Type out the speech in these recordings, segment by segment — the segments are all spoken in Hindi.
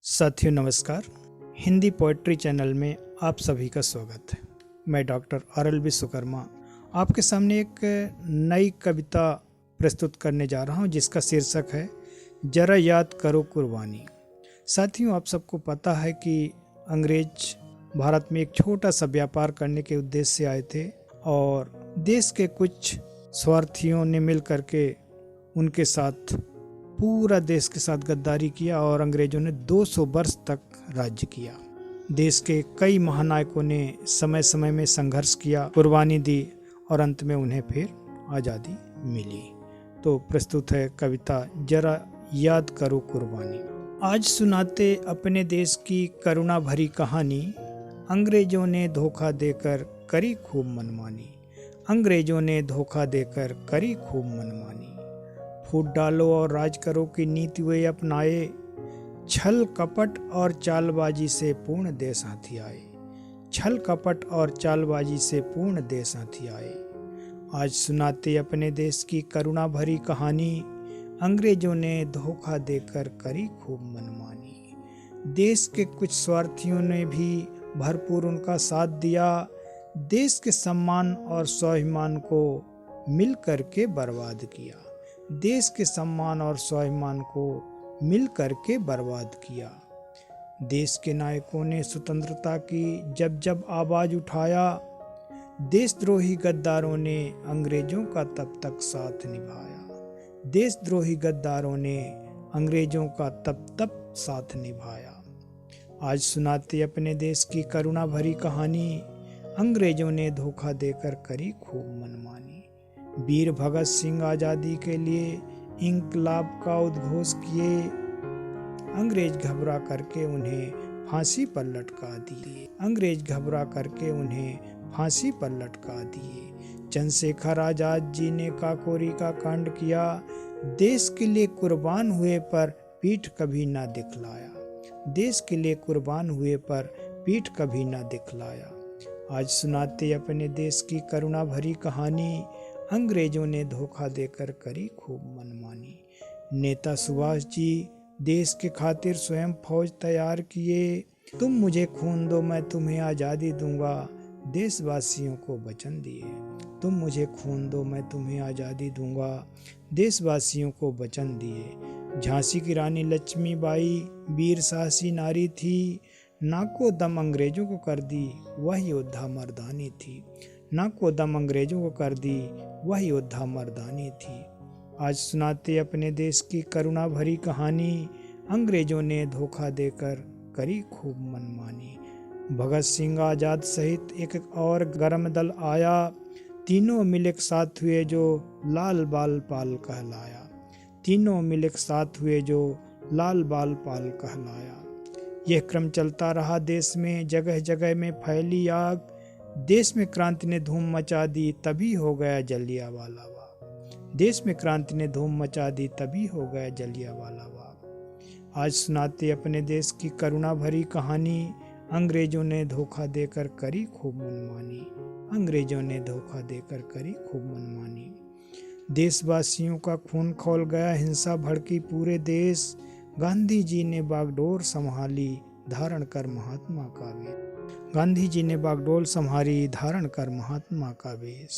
साथियों नमस्कार। हिंदी पोएट्री चैनल में आप सभी का स्वागत है। मैं डॉक्टर आर.एल. विश्वकर्मा आपके सामने एक नई कविता प्रस्तुत करने जा रहा हूं, जिसका शीर्षक है जरा याद करो कुर्बानी। साथियों, आप सबको पता है कि अंग्रेज भारत में एक छोटा सा व्यापार करने के उद्देश्य से आए थे और देश के कुछ स्वार्थियों ने मिल करके उनके साथ पूरा देश के साथ गद्दारी किया और अंग्रेजों ने 200 वर्ष तक राज्य किया। देश के कई महानायकों ने समय समय में संघर्ष किया, कुर्बानी दी और अंत में उन्हें फिर आज़ादी मिली। तो प्रस्तुत है कविता जरा याद करो कुर्बानी। आज सुनाते अपने देश की करुणा भरी कहानी, अंग्रेजों ने धोखा देकर करी खूब मनमानी। अंग्रेजों ने धोखा देकर करी खूब मनमानी। फूट डालो और राज करो की नीति वे अपनाए, छल कपट और चालबाजी से पूर्ण देश हाथी आए। छल कपट और चालबाजी से पूर्ण देश हाथी आए। आज सुनाते अपने देश की करुणा भरी कहानी, अंग्रेजों ने धोखा देकर करी खूब मनमानी। देश के कुछ स्वार्थियों ने भी भरपूर उनका साथ दिया, देश के सम्मान और स्वाभिमान को मिल करके बर्बाद किया। देश के सम्मान और स्वाभिमान को मिल करके बर्बाद किया। देश के नायकों ने स्वतंत्रता की जब जब आवाज उठाया, देशद्रोही गद्दारों ने अंग्रेजों का तब तक साथ निभाया। देशद्रोही गद्दारों ने अंग्रेजों का तब तक साथ निभाया। आज सुनाते अपने देश की करुणा भरी कहानी, अंग्रेजों ने धोखा देकर करी खूब मनमानी। वीर भगत सिंह आज़ादी के लिए इंकलाब का उद्घोष किए, अंग्रेज घबरा करके उन्हें फांसी पर लटका दिए। अंग्रेज घबरा करके उन्हें फांसी पर लटका दिए। चंद्रशेखर आजाद जी ने काकोरी का कांड किया, देश के लिए कुर्बान हुए पर पीठ कभी ना दिखलाया। देश के लिए कुर्बान हुए पर पीठ कभी ना दिखलाया। आज सुनाते अपने देश की करुणा भरी कहानी, अंग्रेजों ने धोखा देकर करी खूब मनमानी। नेता सुभाष जी देश के खातिर स्वयं फौज तैयार किए, तुम मुझे खून दो मैं तुम्हें आज़ादी दूंगा, देशवासियों को वचन दिए। तुम मुझे खून दो मैं तुम्हें आज़ादी दूंगा, देशवासियों को वचन दिए। झांसी की रानी लक्ष्मीबाई वीर साहसी नारी थी, नाको दम अंग्रेजों को कर दी वह योद्धा मर्दानी थी। नाको दम अंग्रेजों को कर दी वह योद्धा मर्दानी थी। आज सुनाते अपने देश की करुणा भरी कहानी, अंग्रेजों ने धोखा देकर करी खूब मनमानी। भगत सिंह आजाद सहित एक और गर्म दल आया, तीनों मिल एक साथ हुए जो लाल बाल पाल कहलाया। तीनों मिल एक साथ हुए जो लाल बाल पाल कहलाया। यह क्रम चलता रहा देश में, जगह जगह में फैली आग, देश में क्रांति ने धूम मचा दी तभी हो गया जलियांवाला बाग। देश में क्रांति ने धूम मचा दी तभी हो गया जलियांवाला बाग। आज सुनाते अपने देश की करुणा भरी कहानी, अंग्रेजों ने धोखा देकर करी खूब मनमानी। अंग्रेजों ने धोखा देकर करी खूब मनमानी। देशवासियों का खून खौल गया, हिंसा भड़की पूरे देश, गांधी जी ने बागडोर संभाली धारण कर महात्मा का वेश। गांधी जी ने बागडोर संभाली धारण कर महात्मा का वेश।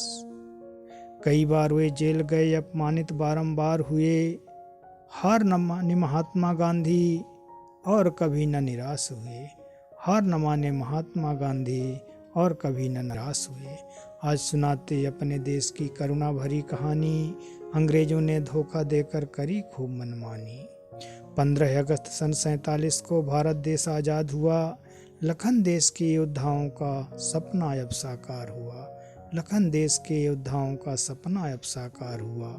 कई बार वे जेल गए, अपमानित बारंबार हुए, हार न माने महात्मा गांधी और कभी न निराश हुए। हार न माने महात्मा गांधी और कभी न निराश हुए। आज सुनाते अपने देश की करुणा भरी कहानी, अंग्रेजों ने धोखा देकर करी खूब मनमानी। 15 अगस्त सन 47 को भारत देश आज़ाद हुआ, लखन देश के योद्धाओं का सपना अब साकार हुआ। लखन देश के योद्धाओं का सपना अब साकार हुआ।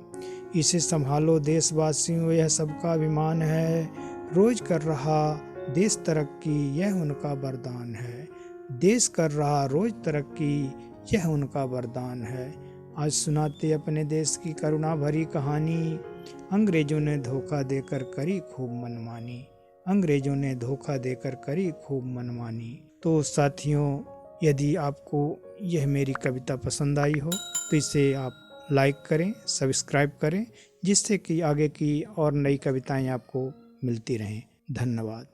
इसे संभालो देशवासियों, यह सबका अभिमान है, रोज कर रहा देश तरक्की यह उनका वरदान है। देश कर रहा रोज तरक्की यह उनका वरदान है। आज सुनाते अपने देश की करुणा भरी कहानी, अंग्रेजों ने धोखा देकर करी खूब मनमानी। अंग्रेजों ने धोखा देकर करी खूब मनमानी। तो साथियों, यदि आपको यह मेरी कविता पसंद आई हो तो इसे आप लाइक करें, सब्सक्राइब करें, जिससे कि आगे की और नई कविताएं आपको मिलती रहें। धन्यवाद।